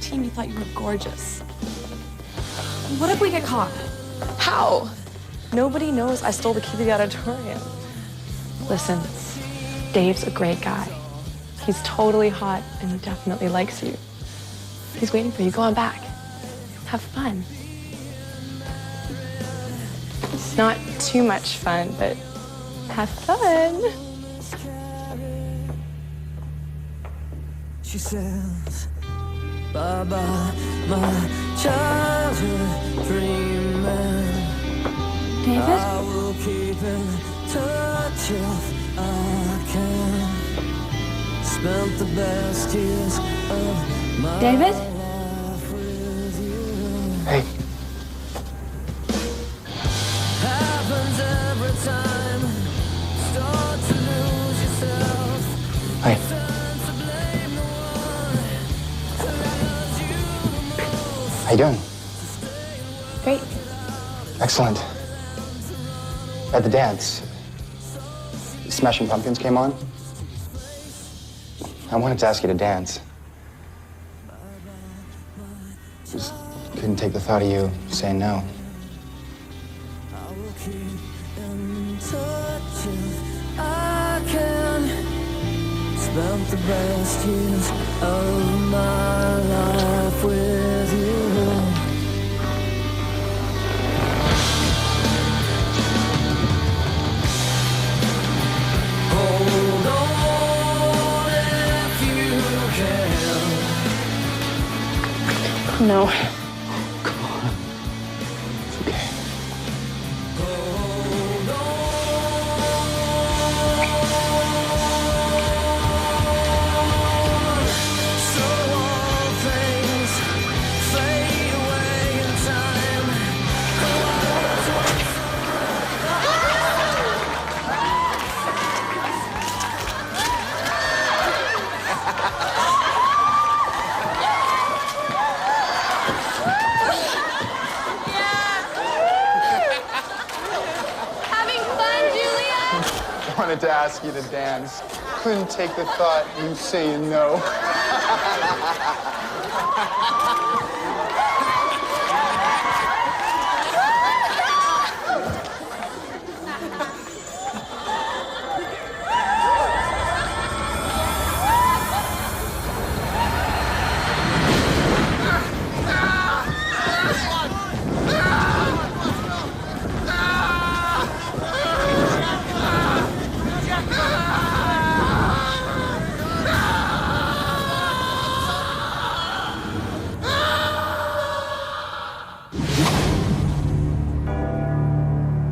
Team, you thought you were gorgeous. What if we get caught? How? Nobody knows I stole the key to the auditorium. Listen, Dave's a great guy. He's totally hot and he definitely likes you. He's waiting for you. Go on back. Have fun. It's not too much fun, but have fun. She says, bye-bye, my childhood dreaming. David? I will keep in touch if I can. Spent the best years of my David? life with you. Hey. Happens every time. Start to lose yourself. Hi. How you doing? Great. Excellent. At the dance, Smashing Pumpkins came on. I wanted to ask you to dance. Just couldn't take the thought of you saying no. I will keep in touch if I can. Spent the best years of my life with you. Hold on if you can. No. Come on. It's okay. Hold on. So all things fade away in time. Having fun, Julia? Wanted to ask you to dance. Couldn't take the thought of you saying no.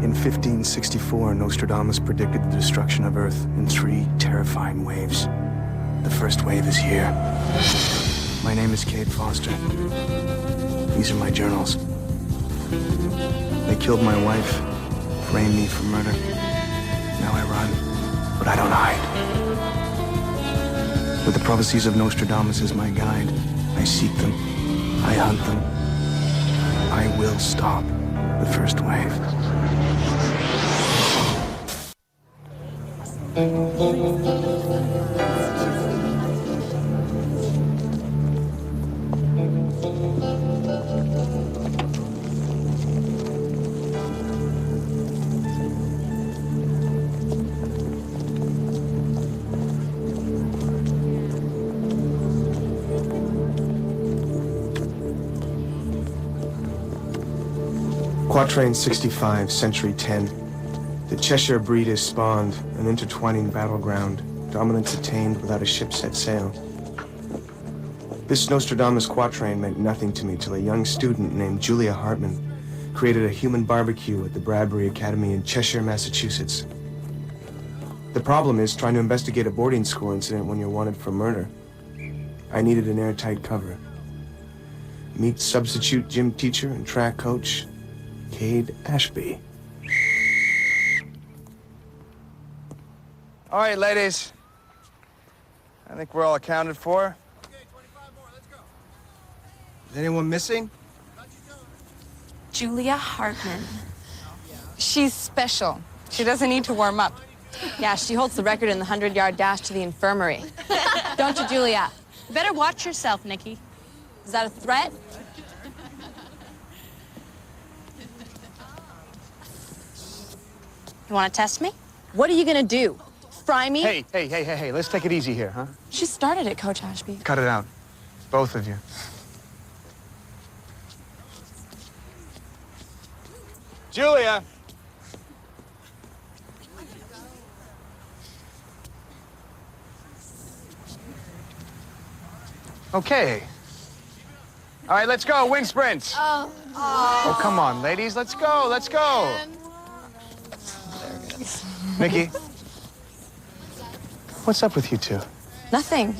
In 1564, Nostradamus predicted the destruction of Earth in 3 terrifying waves. The first wave is here. My name is Cade Foster. These are my journals. They killed my wife, framed me for murder. Now I run, but I don't hide. With the prophecies of Nostradamus as my guide, I seek them, I hunt them. I will stop the first wave. Quatrain 65, Century 10. The Cheshire breed is spawned, an intertwining battleground, dominance attained without a ship set sail. This Nostradamus quatrain meant nothing to me till a young student named Julia Hartman created a human barbecue at the Bradbury Academy in Cheshire, Massachusetts. The problem is trying to investigate a boarding school incident when you're wanted for murder. I needed an airtight cover. Meet substitute gym teacher and track coach, Cade Ashby. All right, ladies. I think we're all accounted for. Okay, 25 more. Let's go. Is anyone missing? Julia Hartman. She's special. She doesn't need to warm up. Yeah, she holds the record in the 100-yard dash to the infirmary. Don't you, Julia? You better watch yourself, Nikki. Is that a threat? You want to test me? What are you gonna do? Fry me? Hey, let's take it easy here, huh? She started it, Coach Ashby. Cut it out. Both of you. Julia! Okay. All right, let's go. Wing sprints. Oh, come on, ladies. Let's go. Let's go. Nikki, what's up with you two? Nothing.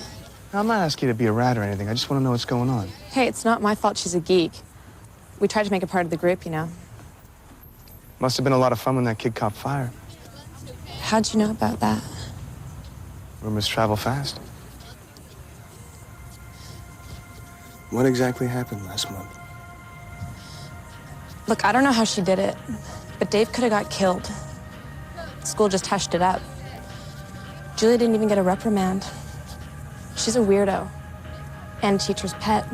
I'm not asking you to be a rat or anything. I just want to know what's going on. Hey, it's not my fault she's a geek. We tried to make her part of the group, you know. Must have been a lot of fun when that kid caught fire. How'd you know about that? Rumors travel fast. What exactly happened last month? Look, I don't know how she did it, but Dave could have got killed. School just hushed it up. Julia didn't even get a reprimand. She's a weirdo and teacher's pet.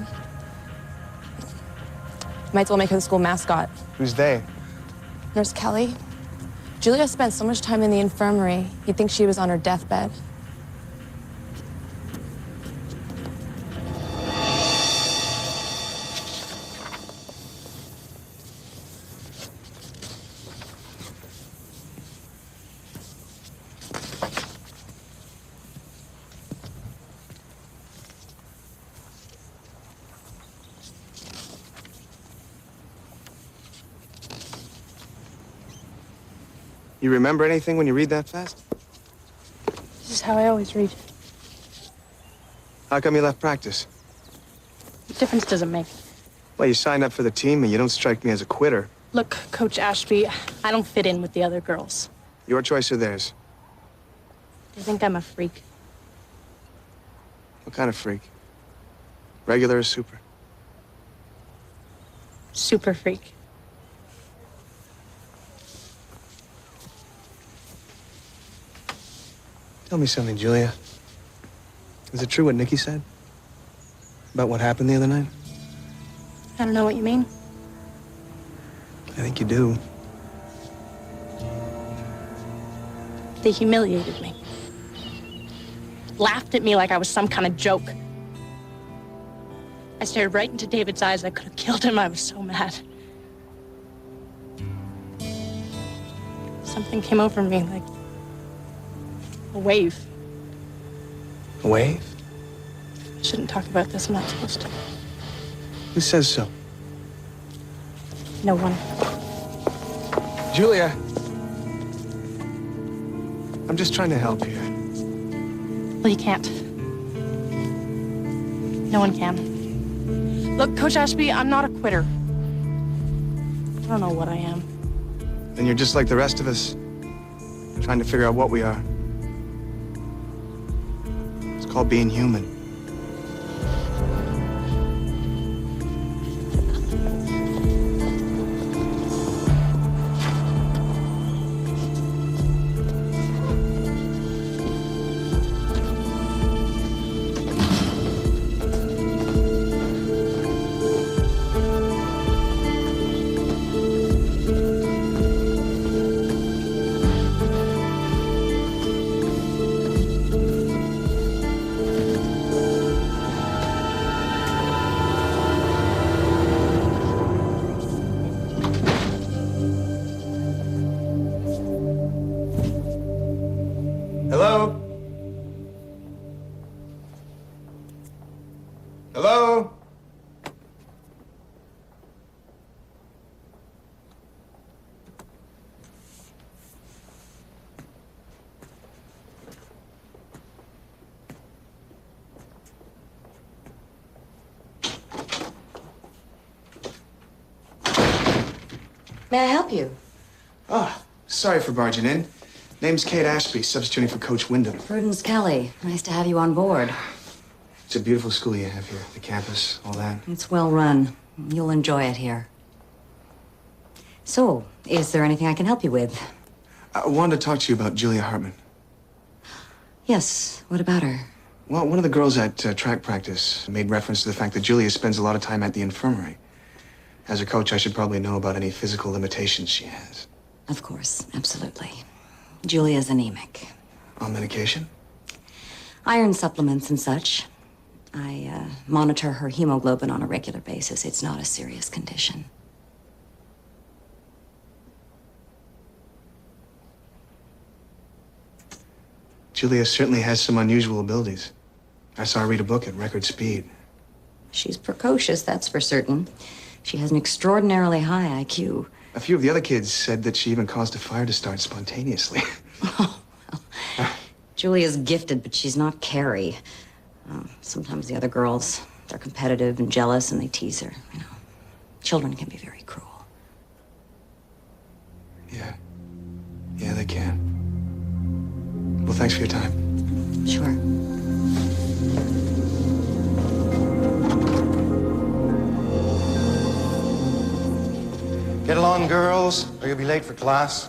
Might as well make her the school mascot. Who's they? Nurse Kelly. Julia spent so much time in the infirmary, you'd think she was on her deathbed. You remember anything when you read that fast? This is how I always read. How come you left practice? What difference does it make? Well, you signed up for the team and you don't strike me as a quitter. Look, Coach Ashby, I don't fit in with the other girls. Your choice or theirs? They think I'm a freak. What kind of freak? Regular or super? Super freak. Tell me something, Julia. Is it true what Nikki said? About what happened the other night? I don't know what you mean. I think you do. They humiliated me. Laughed at me like I was some kind of joke. I stared right into David's eyes. I could have killed him. I was so mad. Something came over me like a wave. A wave? I shouldn't talk about this. I'm not supposed to. Who says so? No one. Julia. I'm just trying to help here. Well, you can't. No one can. Look, Coach Ashby, I'm not a quitter. I don't know what I am. And you're just like the rest of us, trying to figure out what we are. It's called being human. Hello? Hello? May I help you? Oh, sorry for barging in. Name's Cade Ashby, substituting for Coach Wyndham. Prudence Kelly. Nice to have you on board. It's a beautiful school you have here, the campus, all that. It's well run. You'll enjoy it here. So, is there anything I can help you with? I wanted to talk to you about Julia Hartman. Yes, what about her? Well, one of the girls at track practice made reference to the fact that Julia spends a lot of time at the infirmary. As a coach, I should probably know about any physical limitations she has. Of course, absolutely. Julia's anemic. On medication? Iron supplements and such. I monitor her hemoglobin on a regular basis. It's not a serious condition. Julia certainly has some unusual abilities. I saw her read a book at record speed. She's precocious, that's for certain. She has an extraordinarily high IQ. A few of the other kids said that she even caused a fire to start spontaneously. Oh, well. Julia's gifted, but she's not Carrie. Sometimes the other girls, they're competitive and jealous, and they tease her. You know, children can be very cruel. Yeah. Yeah, they can. Well, thanks for your time. Sure. Get along, girls, or you'll be late for class.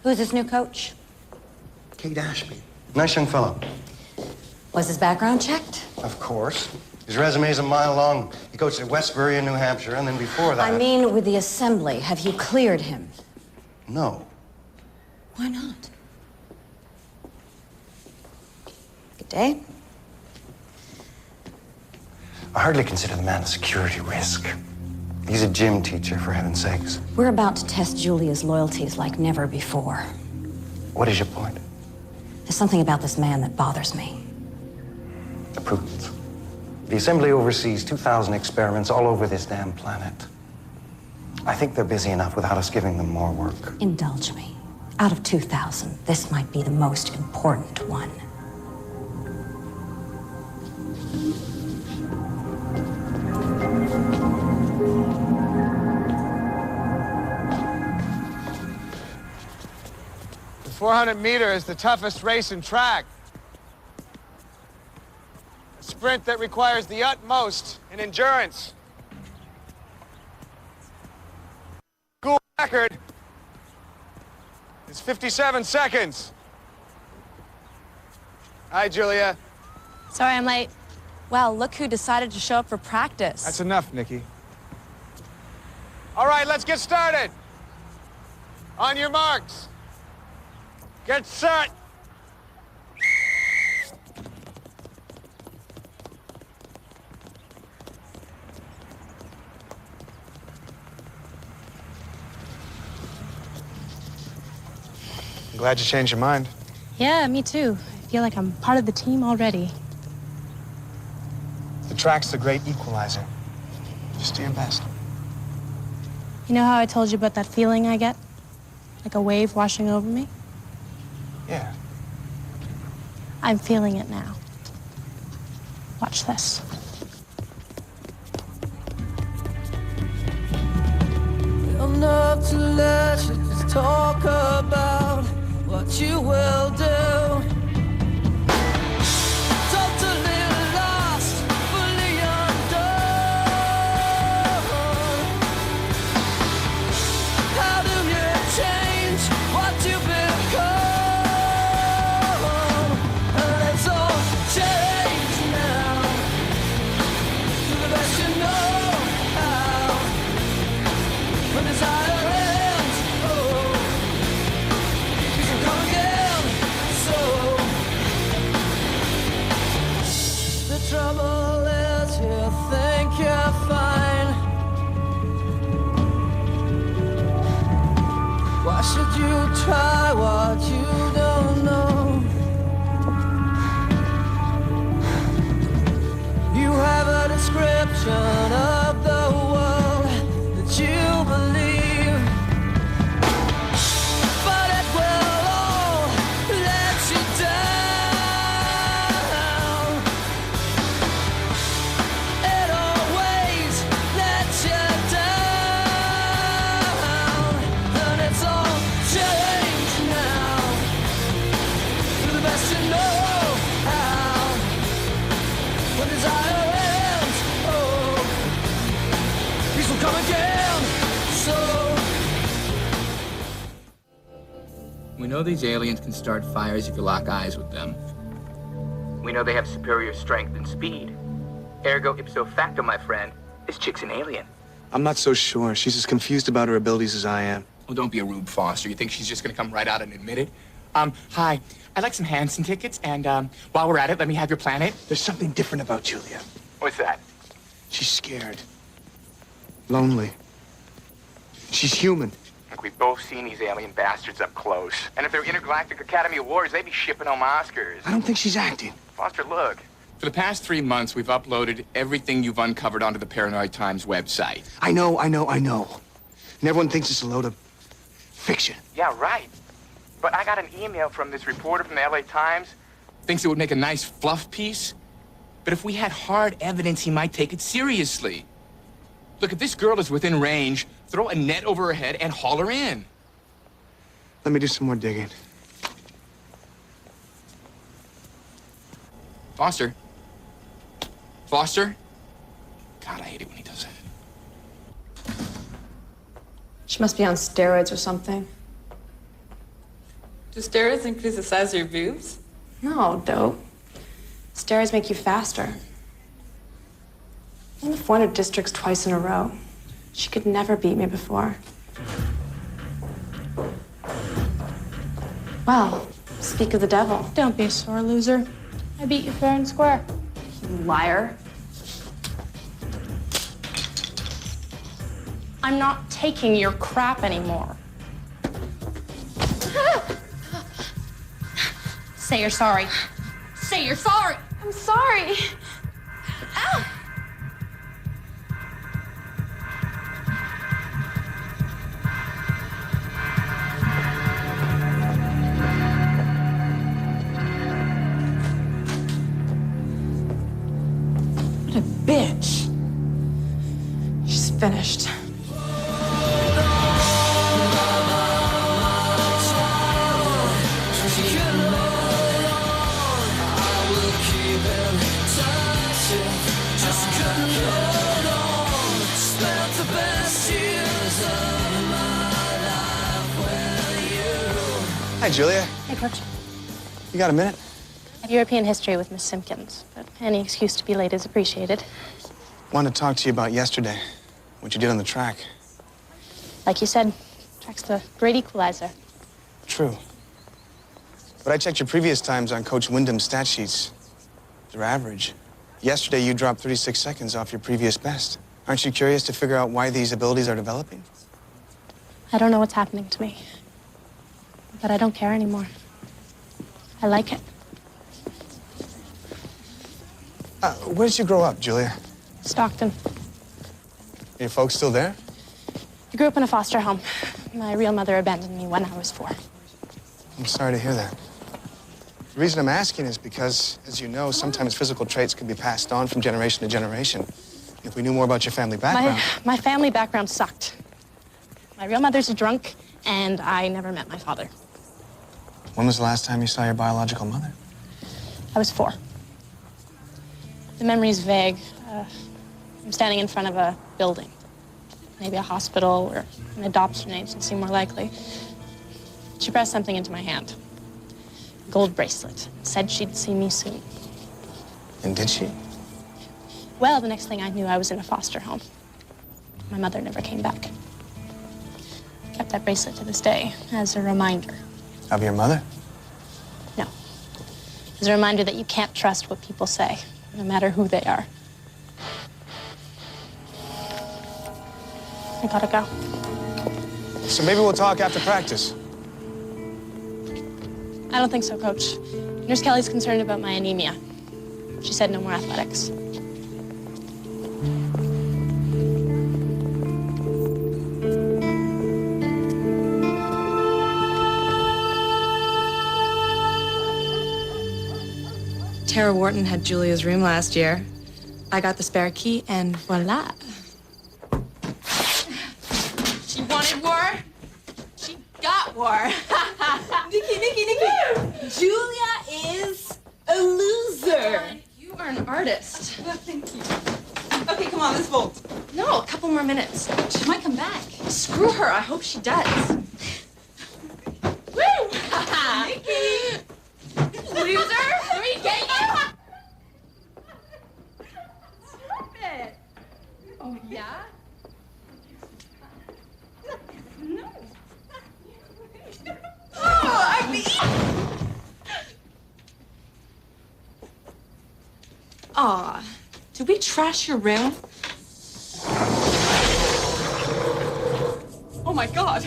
Who's this new coach? Cade Ashby. Nice young fellow. Was his background checked? Of course. His resume's a mile long. He coached at Westbury in New Hampshire, and then before that... I mean, with the assembly, have you cleared him? No. Why not? Good day. I hardly consider the man a security risk. He's a gym teacher, for heaven's sakes. We're about to test Julia's loyalties like never before. What is your point? There's something about this man that bothers me. The prudence. The Assembly oversees 2,000 experiments all over this damn planet. I think they're busy enough without us giving them more work. Indulge me. Out of 2,000, this might be the most important one. The 400 meter is the toughest race in track. A sprint that requires the utmost in endurance. School record is 57 seconds. Hi, Julia. Sorry I'm late. Wow, look who decided to show up for practice. That's enough, Nikki. All right, let's get started. On your marks. Get set. I'm glad you changed your mind. Yeah, me too. I feel like I'm part of the team already. The track's the great equalizer. Just do your best. You know how I told you about that feeling I get? Like a wave washing over me? Yeah. I'm feeling it now. Watch this. Enough to let you just talk about what you will do. Totally lost, fully undone. How do you change what you've become? And it's all changed now. Do the best you know how. When desire ends, oh, you can come again. We know these aliens can start fires if you lock eyes with them. We know they have superior strength and speed. Ergo ipso facto, my friend, this chick's an alien. I'm not so sure. She's as confused about her abilities as I am. Well, don't be a Rube Foster. You think she's just gonna come right out and admit it? Hi, I'd like some Hanson tickets, and while we're at it, let me have your planet. There's something different about Julia. What's that? She's scared. Lonely. She's human. Look, we've both seen these alien bastards up close. And if they're Intergalactic Academy Awards, they'd be shipping home Oscars. I don't think she's acting. Foster, look. For the past 3 months, we've uploaded everything you've uncovered onto the Paranoid Times website. I know. And everyone thinks it's a load of fiction. Yeah, right. But I got an email from this reporter from the LA Times. Thinks it would make a nice fluff piece. But if we had hard evidence, he might take it seriously. Look, if this girl is within range, throw a net over her head and haul her in. Let me do some more digging. Foster? Foster? God, I hate it when he does that. She must be on steroids or something. Do steroids increase the size of your boobs? No, dope. Steroids make you faster. In the 400 districts twice in a row. She could never beat me before. Well, speak of the devil. Don't be a sore loser. I beat you fair and square. You liar. I'm not taking your crap anymore. Say you're sorry. Say you're sorry. I'm sorry. Ow! What a bitch. She's finished. Hi, Julia. Hey, Coach. You got a minute? I have European history with Miss Simpkins, but any excuse to be late is appreciated. Wanted to talk to you about yesterday, what you did on the track. Like you said, track's the great equalizer. True. But I checked your previous times on Coach Wyndham's stat sheets. They're average. Yesterday, you dropped 36 seconds off your previous best. Aren't you curious to figure out why these abilities are developing? I don't know what's happening to me, but I don't care anymore. I like it. Where did you grow up, Julia? Stockton. Are your folks still there? I grew up in a foster home. My real mother abandoned me when I was 4. I'm sorry to hear that. The reason I'm asking is because, as you know, sometimes physical traits can be passed on from generation to generation. If we knew more about your family background... My family background sucked. My real mother's a drunk, and I never met my father. When was the last time you saw your biological mother? I was 4. The memory's vague. I'm standing in front of a building. Maybe a hospital or an adoption agency, more likely. She pressed something into my hand. A gold bracelet. Said she'd see me soon. And did she? Well, the next thing I knew, I was in a foster home. My mother never came back. I kept that bracelet to this day as a reminder. Of your mother? No. As a reminder that you can't trust what people say, no matter who they are. I gotta go. So maybe we'll talk after practice. I don't think so, Coach. Nurse Kelly's concerned about my anemia. She said no more athletics. Tara Wharton had Julia's room last year. I got the spare key, and voila. She wanted war. She got war. Nikki. Julia is a loser. You are an artist. Thank you. Okay, come on, let's vote. No, a couple more minutes. She might come back. Screw her. I hope she does. Woo! Aw, did we trash your room? Oh my God.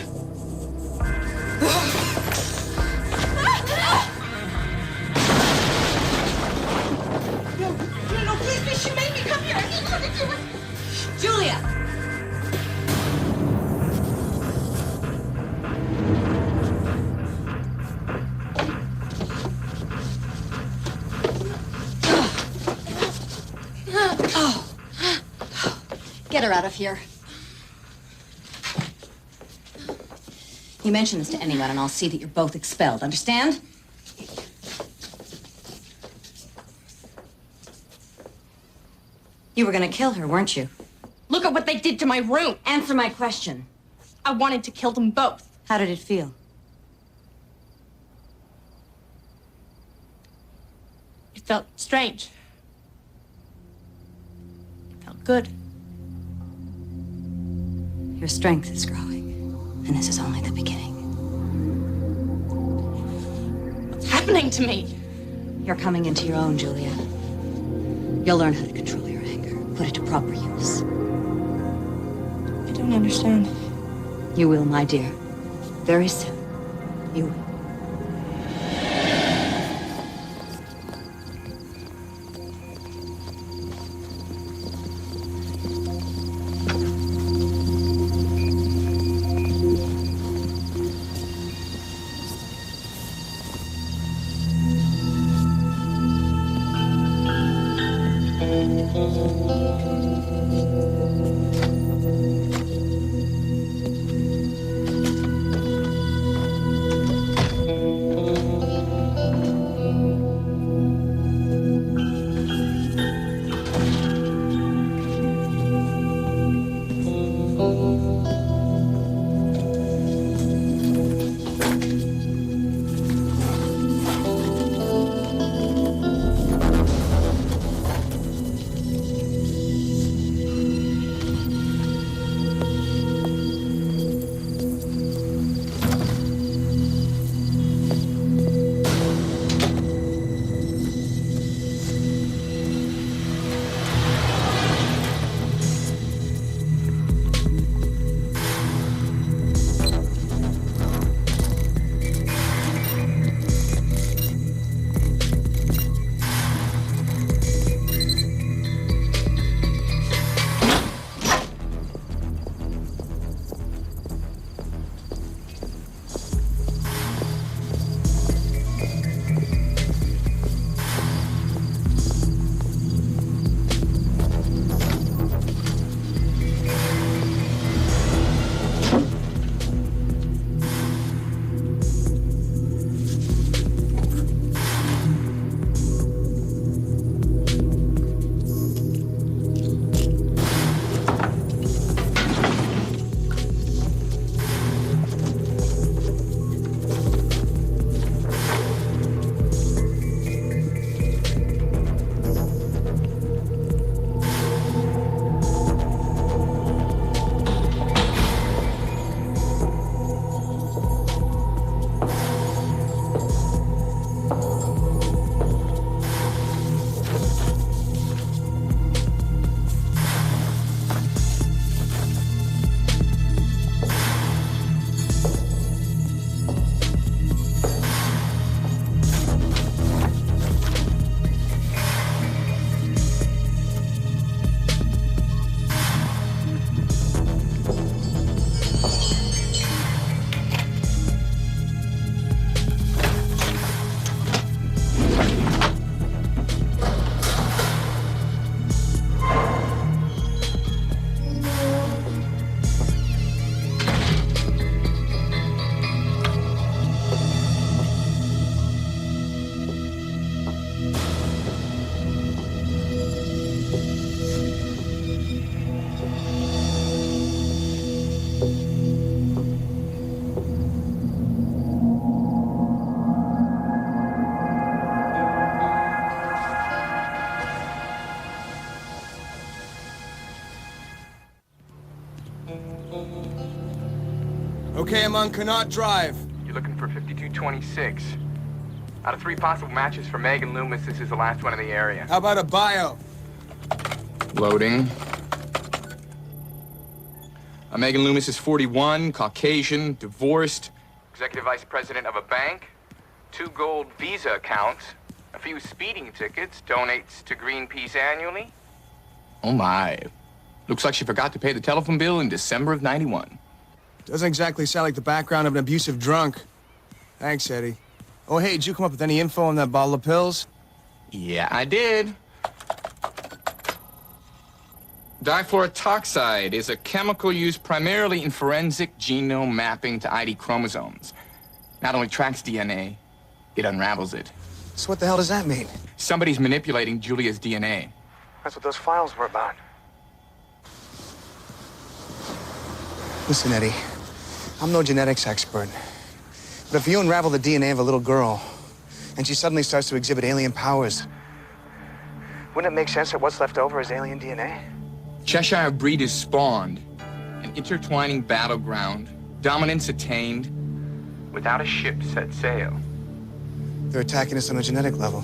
No, please, she made me come here. I didn't want to do it. Julia! Get her out of here. You mention this to anyone and I'll see that you're both expelled, understand? You were gonna kill her, weren't you? Look at what they did to my room. Answer my question. I wanted to kill them both. How did it feel? It felt strange. It felt good. Your strength is growing, and this is only the beginning. What's happening to me? You're coming into your own, Julia. You'll learn how to control your anger, put it to proper use. I don't understand. You will, my dear. Very soon. You will. Okay, I'm on Connaught Drive. You're looking for 5226. Out of 3 possible matches for Megan Loomis, this is the last one in the area. How about a bio? Loading. Megan Loomis is 41, Caucasian, divorced, executive vice president of a bank, 2 gold Visa accounts, a few speeding tickets, donates to Greenpeace annually. Oh my. Looks like she forgot to pay the telephone bill in December of '91. Doesn't exactly sound like the background of an abusive drunk. Thanks, Eddie. Oh, hey, did you come up with any info on that bottle of pills? Yeah, I did. Difluorotoxide is a chemical used primarily in forensic genome mapping to ID chromosomes. Not only tracks DNA, it unravels it. So what the hell does that mean? Somebody's manipulating Julia's DNA. That's what those files were about. Listen, Eddie, I'm no genetics expert. But if you unravel the DNA of a little girl, and she suddenly starts to exhibit alien powers, wouldn't it make sense that what's left over is alien DNA? Cheshire breed is spawned, an intertwining battleground, dominance attained, without a ship set sail. They're attacking us on a genetic level.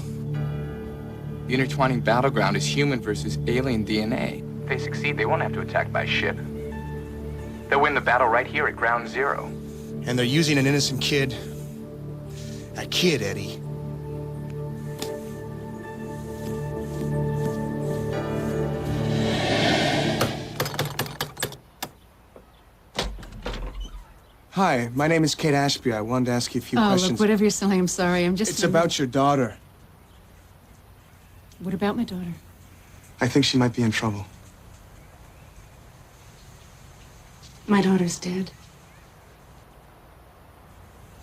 The intertwining battleground is human versus alien DNA. If they succeed, they won't have to attack by ship. They'll win the battle right here at ground zero. And they're using an innocent kid. A kid, Eddie. Hi, my name is Cade Ashby. I wanted to ask you a few questions. Look, whatever you're selling, I'm sorry. I'm just... It's about your daughter. What about my daughter? I think she might be in trouble. My daughter's dead.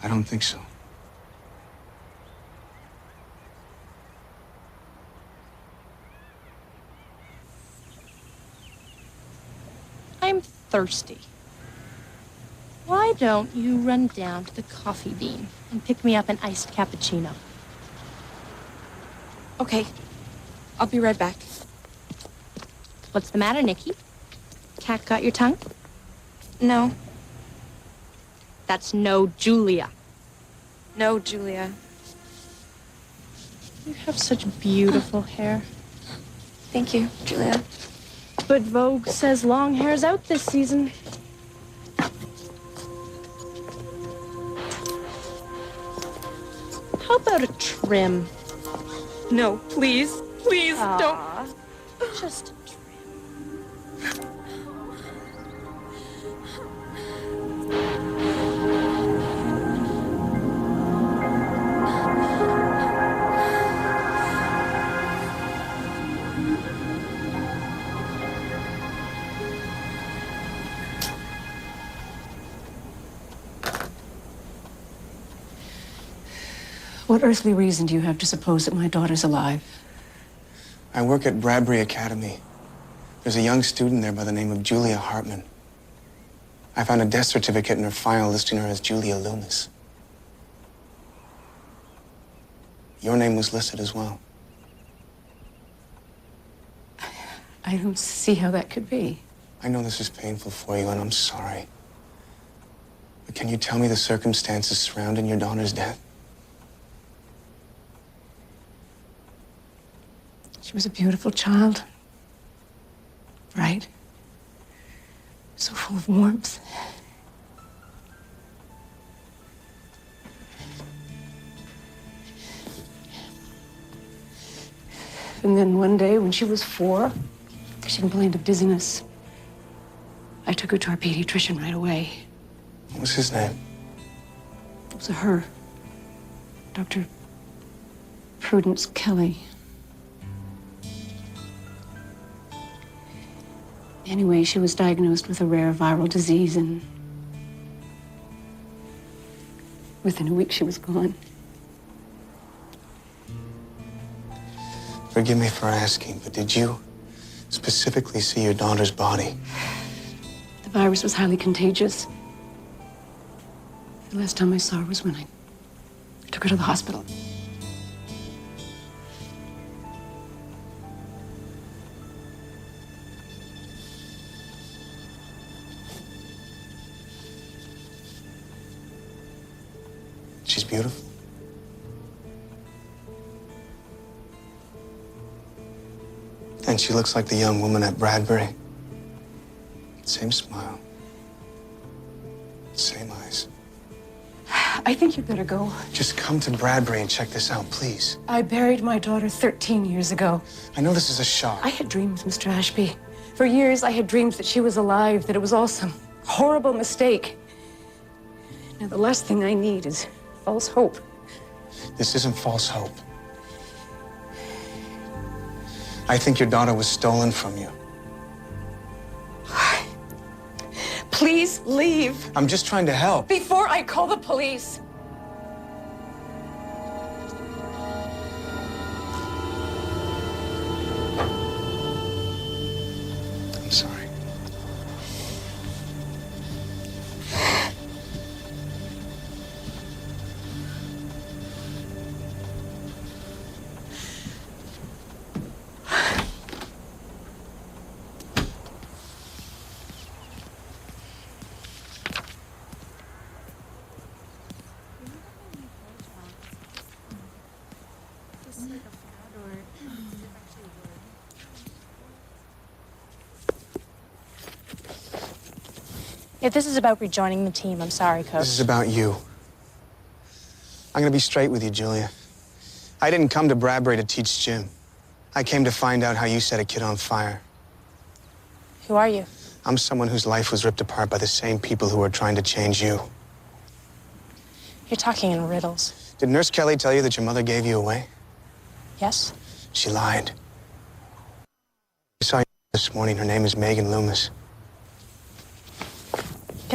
I don't think so. I'm thirsty. Why don't you run down to the coffee bean and pick me up an iced cappuccino? Okay. I'll be right back. What's the matter, Nikki? Cat got your tongue? No. That's no Julia. No, Julia. You have such beautiful hair. Thank you, Julia. But Vogue says long hair's out this season. How about a trim? No, please. Please, don't. Just a trim. What earthly reason do you have to suppose that my daughter's alive? I work at Bradbury Academy. There's a young student there by the name of Julia Hartman. I found a death certificate in her file listing her as Julia Loomis. Your name was listed as well. I don't see how that could be. I know this is painful for you, and I'm sorry. But can you tell me the circumstances surrounding your daughter's death? She was a beautiful child. Bright. So full of warmth. And then one day when she was 4, she complained of dizziness. I took her to our pediatrician right away. What was his name? It was a her. Dr. Prudence Kelly. Anyway, she was diagnosed with a rare viral disease, and within a week she was gone. Forgive me for asking, but did you specifically see your daughter's body? The virus was highly contagious. The last time I saw her was when I took her to the hospital. She's beautiful. And she looks like the young woman at Bradbury. Same smile. Same eyes. I think you'd better go. Just come to Bradbury and check this out, please. I buried my daughter 13 years ago. I know this is a shock. I had dreams, Mr. Ashby. For years, I had dreams that she was alive, that it was all some horrible mistake. Now, the last thing I need is false hope. This isn't false hope. I think your daughter was stolen from you. Please leave I'm just trying to help. before I call the police. I'm sorry. If this is about rejoining the team, I'm sorry, Coach. This is about you. I'm gonna be straight with you, Julia. I didn't come to Bradbury to teach Jim. I came to find out how you set a kid on fire. Who are you? I'm someone whose life was ripped apart by the same people who are trying to change you. You're talking in riddles. Did Nurse Kelly tell you that your mother gave you away? Yes? She lied. I saw you this morning. Her name is Megan Loomis.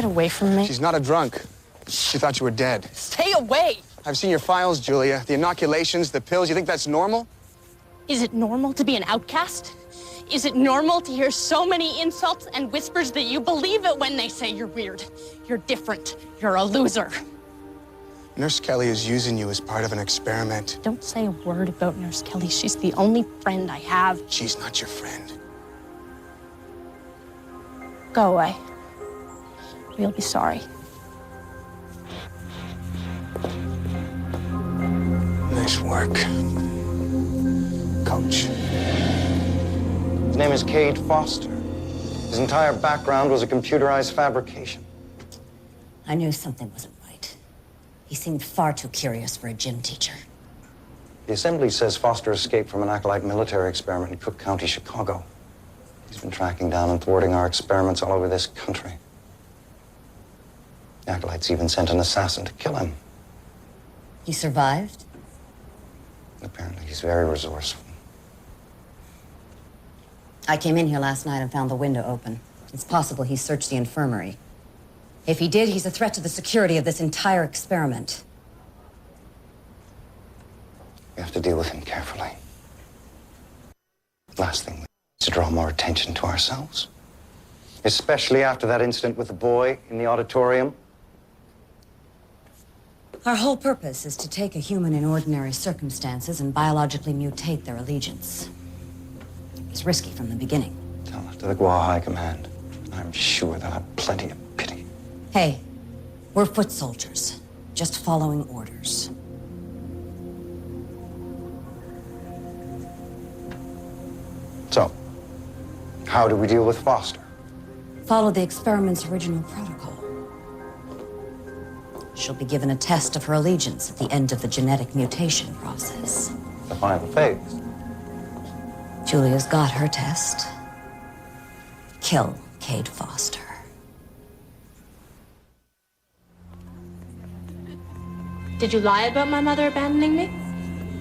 Get away from me. She's not a drunk. She thought you were dead. Stay away! I've seen your files, Julia. The inoculations, the pills. You think that's normal? Is it normal to be an outcast? Is it normal to hear so many insults and whispers that you believe it when they say you're weird? You're different. You're a loser. Nurse Kelly is using you as part of an experiment. Don't say a word about Nurse Kelly. She's the only friend I have. She's not your friend. Go away. You'll be sorry. Nice work, Coach. His name is Cade Foster. His entire background was a computerized fabrication. I knew something wasn't right. He seemed far too curious for a gym teacher. The Assembly says Foster escaped from an acolyte military experiment in Cook County, Chicago. He's been tracking down and thwarting our experiments all over this country. The acolytes even sent an assassin to kill him. He survived? Apparently, he's very resourceful. I came in here last night and found the window open. It's possible he searched the infirmary. If he did, he's a threat to the security of this entire experiment. We have to deal with him carefully. Last thing we need is to draw more attention to ourselves. Especially after that incident with the boy in the auditorium. Our whole purpose is to take a human in ordinary circumstances and biologically mutate their allegiance. It was risky from the beginning. Tell it to the Gua High Command. I'm sure they'll have plenty of pity. Hey, we're foot soldiers, just following orders. So, how do we deal with Foster? Follow the experiment's original protocol. She'll be given a test of her allegiance at the end of the genetic mutation process. The final phase. Julia's got her test. Kill Cade Foster. Did you lie about my mother abandoning me?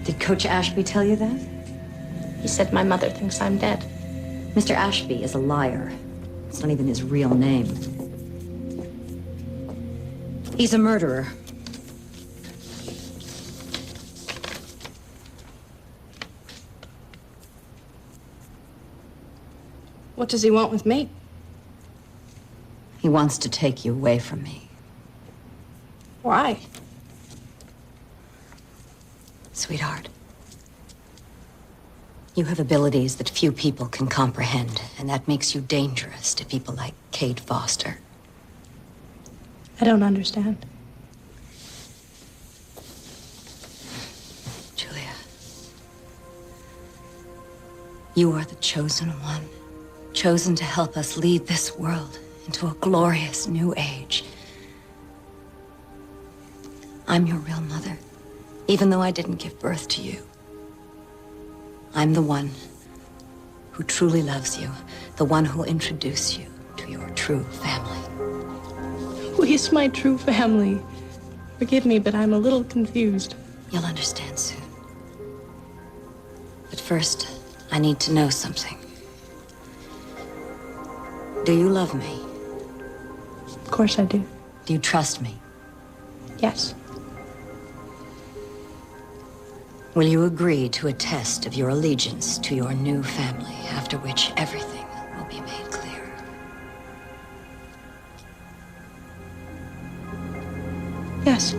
Did Coach Ashby tell you that? He said my mother thinks I'm dead. Mr. Ashby is a liar. It's not even his real name. He's a murderer. What does he want with me? He wants to take you away from me. Why? Sweetheart, you have abilities that few people can comprehend, and that makes you dangerous to people like Cade Foster. I don't understand. Julia, You are the chosen one, chosen to help us lead this world into a glorious new age. I'm your real mother, even though I didn't give birth to you. I'm the one who truly loves you, the one who'll introduce you to your true family. Who is my true family? Forgive me, but I'm a little confused. You'll understand soon. But first, I need to know something. Do you love me? Of course I do. Do you trust me? Yes. Will you agree to a test of your allegiance to your new family, after which everything will be made clear? Yes.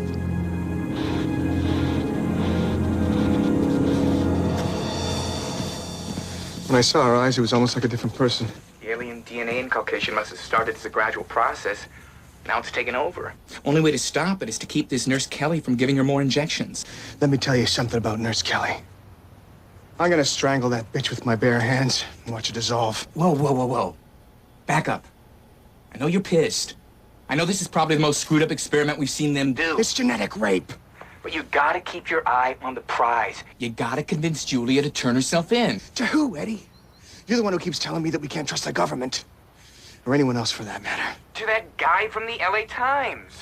When I saw her eyes, it was almost like a different person. The alien DNA inculcation must have started as a gradual process. Now it's taken over. Only way to stop it is to keep this Nurse Kelly from giving her more injections. Let me tell you something about Nurse Kelly. I'm gonna strangle that bitch with my bare hands and watch it dissolve. Whoa, whoa, whoa, whoa. Back up. I know you're pissed. I know this is probably the most screwed up experiment we've seen them do. It's genetic rape. But you gotta keep your eye on the prize. You gotta convince Julia to turn herself in. To who, Eddie? You're the one who keeps telling me that we can't trust the government. Or anyone else for that matter. To that guy from the LA Times.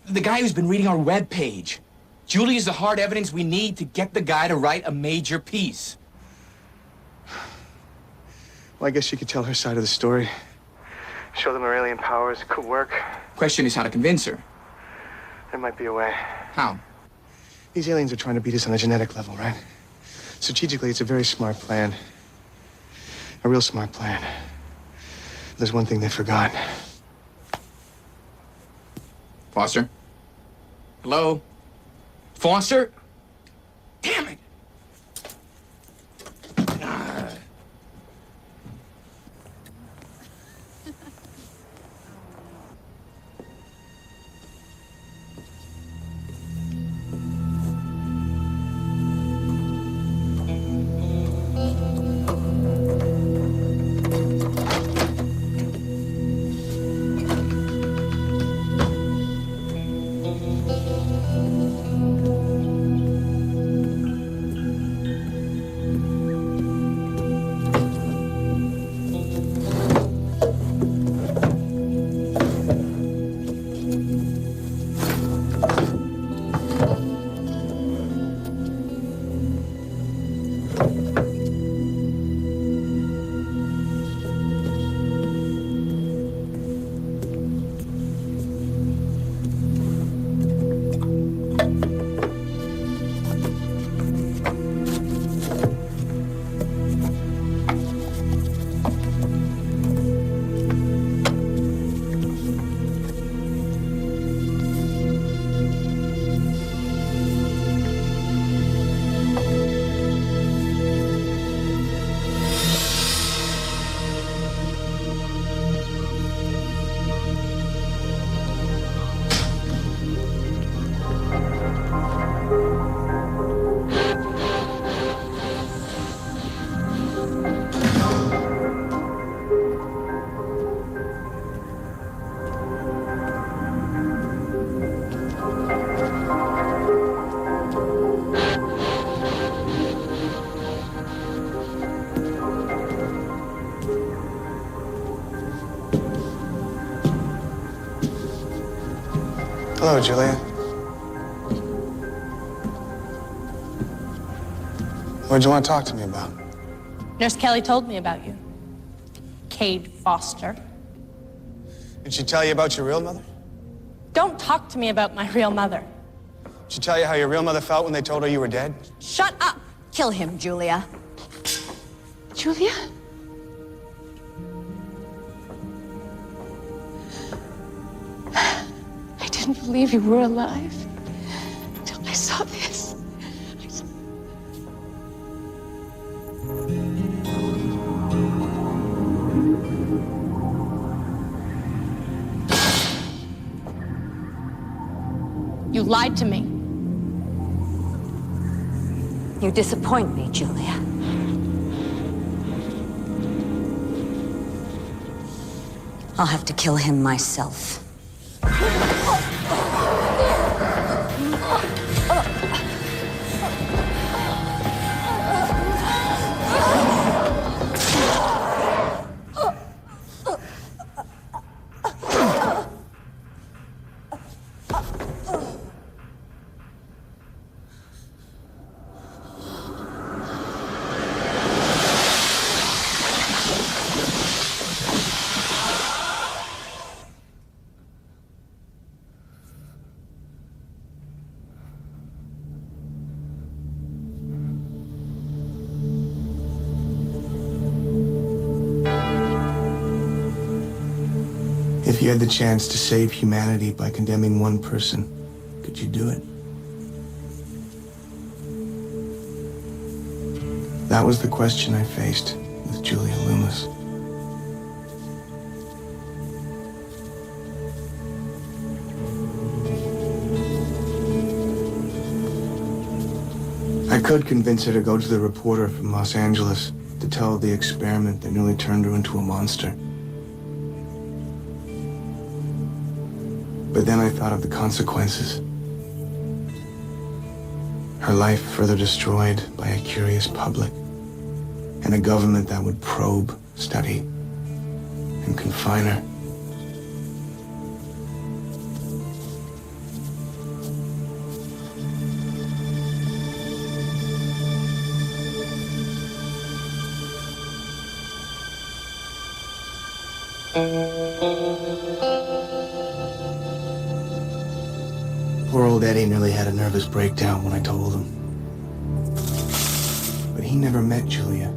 The guy who's been reading our webpage. Julia's the hard evidence we need to get the guy to write a major piece. Well, I guess she could tell her side of the story. Show them her alien powers. It could work. Question is how to convince her. There might be a way. How? These aliens are trying to beat us on a genetic level, right? Strategically, it's a very smart plan. A real smart plan. There's one thing they forgot. Foster? Hello? Foster? Damn it! Hello, Julia. What'd you want to talk to me about? Nurse Kelly told me about you. Cade Foster. Did she tell you about your real mother? Don't talk to me about my real mother. Did she tell you how your real mother felt when they told her you were dead? Shut up! Kill him, Julia. Julia? I didn't believe you were alive until I saw this. You lied to me. You disappoint me, Julia. I'll have to kill him myself. If you had the chance to save humanity by condemning one person, could you do it? That was the question I faced with Julia Loomis. I could convince her to go to the reporter from Los Angeles to tell of the experiment that nearly turned her into a monster. But then I thought of the consequences. Her life further destroyed by a curious public, and a government that would probe, study, and confine her. Poor old Eddie nearly had a nervous breakdown when I told him. But he never met Julia.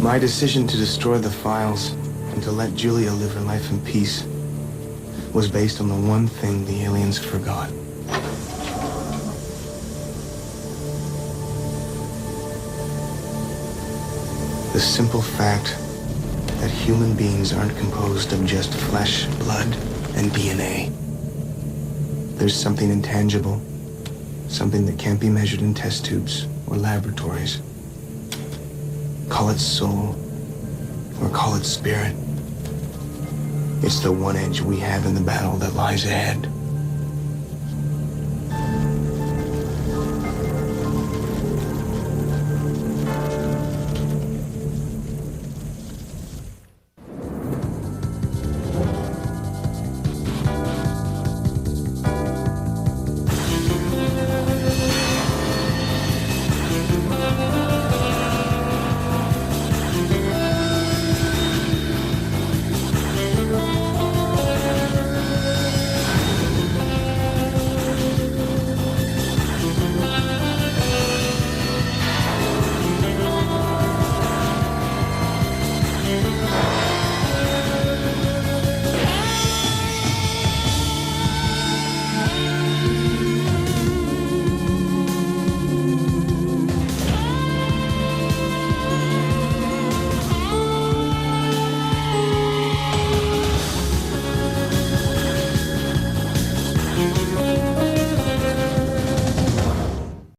My decision to destroy the files and to let Julia live her life in peace was based on the one thing the aliens forgot. The simple fact that human beings aren't composed of just flesh, blood, and DNA. There's something intangible, something that can't be measured in test tubes or laboratories. Call it soul, or call it spirit. It's the one edge we have in the battle that lies ahead.